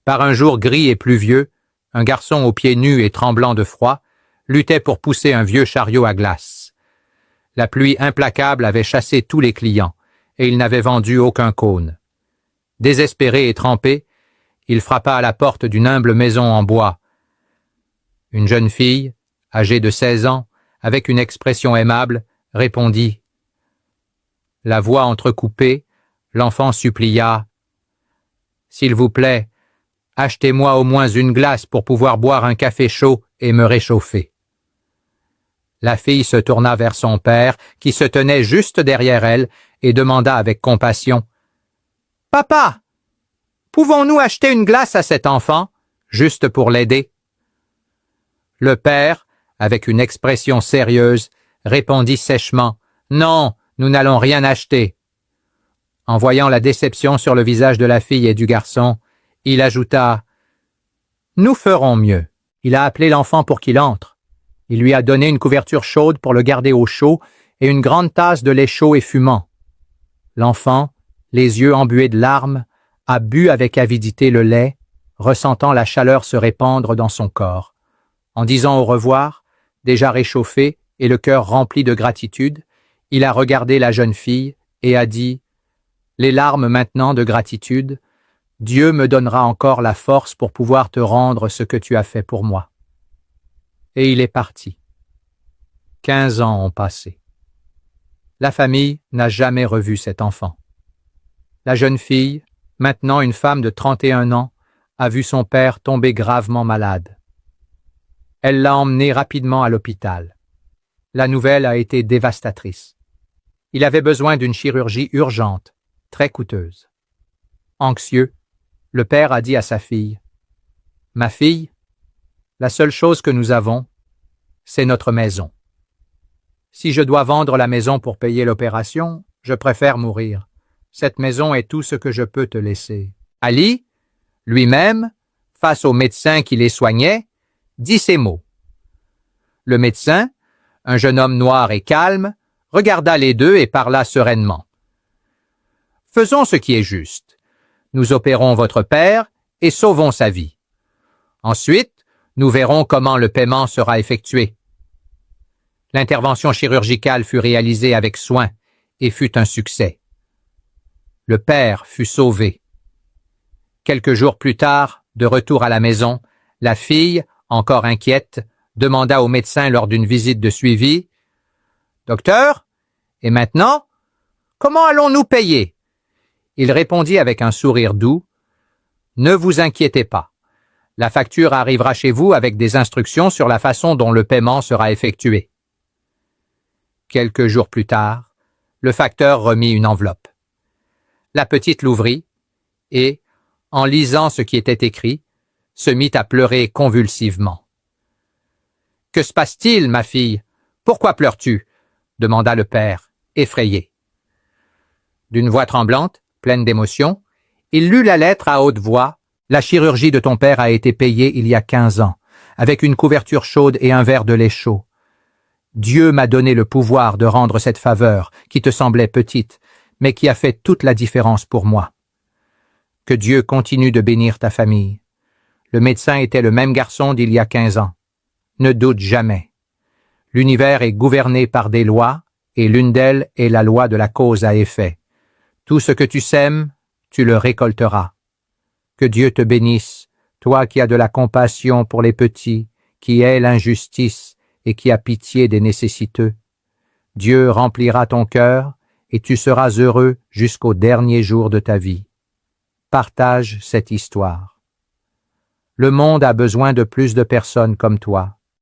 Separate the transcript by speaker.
Speaker 1: Par un jour gris et pluvieux, un garçon aux pieds nus et tremblant de froid luttait pour pousser un vieux chariot à glace. La pluie implacable avait chassé tous les clients, et il n'avait vendu aucun cône. Désespéré et trempé, il frappa à la porte d'une humble maison en bois. Une jeune fille, âgée de 16 ans, avec une expression aimable, répondit. La voix entrecoupée, l'enfant supplia. « S'il vous plaît, achetez-moi au moins une glace pour pouvoir boire un café chaud et me réchauffer. » La fille se tourna vers son père, qui se tenait juste derrière elle, et demanda avec compassion. « Papa, pouvons-nous acheter une glace à cet enfant, juste pour l'aider ?» Le père, avec une expression sérieuse, répondit sèchement. « Non, nous n'allons rien acheter. » En voyant la déception sur le visage de la fille et du garçon, il ajouta. « Nous ferons mieux. » Il a appelé l'enfant pour qu'il entre. Il lui a donné une couverture chaude pour le garder au chaud et une grande tasse de lait chaud et fumant. L'enfant, les yeux embués de larmes, a bu avec avidité le lait, ressentant la chaleur se répandre dans son corps. En disant au revoir, déjà réchauffé et le cœur rempli de gratitude, il a regardé la jeune fille et a dit « Les larmes maintenant de gratitude, Dieu me donnera encore la force pour pouvoir te rendre ce que tu as fait pour moi. » Et il est parti. 15 ans ont passé. La famille n'a jamais revu cet enfant. La jeune fille, maintenant une femme de 31 ans, a vu son père tomber gravement malade. Elle l'a emmené rapidement à l'hôpital. La nouvelle a été dévastatrice. Il avait besoin d'une chirurgie urgente, très coûteuse. Anxieux, le père a dit à sa fille, « Ma fille, la seule chose que nous avons, c'est notre maison. Si je dois vendre la maison pour payer l'opération, je préfère mourir. Cette maison est tout ce que je peux te laisser. » Ali, lui-même, face au médecin qui les soignait, dit ces mots. Le médecin, un jeune homme noir et calme, regarda les deux et parla sereinement. « Faisons ce qui est juste. Nous opérons votre père et sauvons sa vie. Ensuite, nous verrons comment le paiement sera effectué. » L'intervention chirurgicale fut réalisée avec soin et fut un succès. Le père fut sauvé. Quelques jours plus tard, de retour à la maison, la fille, encore inquiète, demanda au médecin lors d'une visite de suivi « Docteur, et maintenant, comment allons-nous payer ?» Il répondit avec un sourire doux « Ne vous inquiétez pas. La facture arrivera chez vous avec des instructions sur la façon dont le paiement sera effectué. » Quelques jours plus tard, le facteur remit une enveloppe. La petite l'ouvrit et, en lisant ce qui était écrit, se mit à pleurer convulsivement. « Que se passe-t-il, ma fille? Pourquoi pleures-tu » demanda le père, effrayé. D'une voix tremblante, pleine d'émotion, il lut la lettre à haute voix. « La chirurgie de ton père a été payée il y a 15 ans, avec une couverture chaude et un verre de lait chaud. Dieu m'a donné le pouvoir de rendre cette faveur qui te semblait petite, mais qui a fait toute la différence pour moi. Que Dieu continue de bénir ta famille. Le médecin était le même garçon d'il y a 15 ans. Ne doute jamais. L'univers est gouverné par des lois, et l'une d'elles est la loi de la cause à effet. Tout ce que tu sèmes, tu le récolteras. Que Dieu te bénisse, toi qui as de la compassion pour les petits, qui hais l'injustice et qui as pitié des nécessiteux. Dieu remplira ton cœur et tu seras heureux jusqu'au dernier jour de ta vie. Partage cette histoire. Le monde a besoin de plus de personnes comme toi.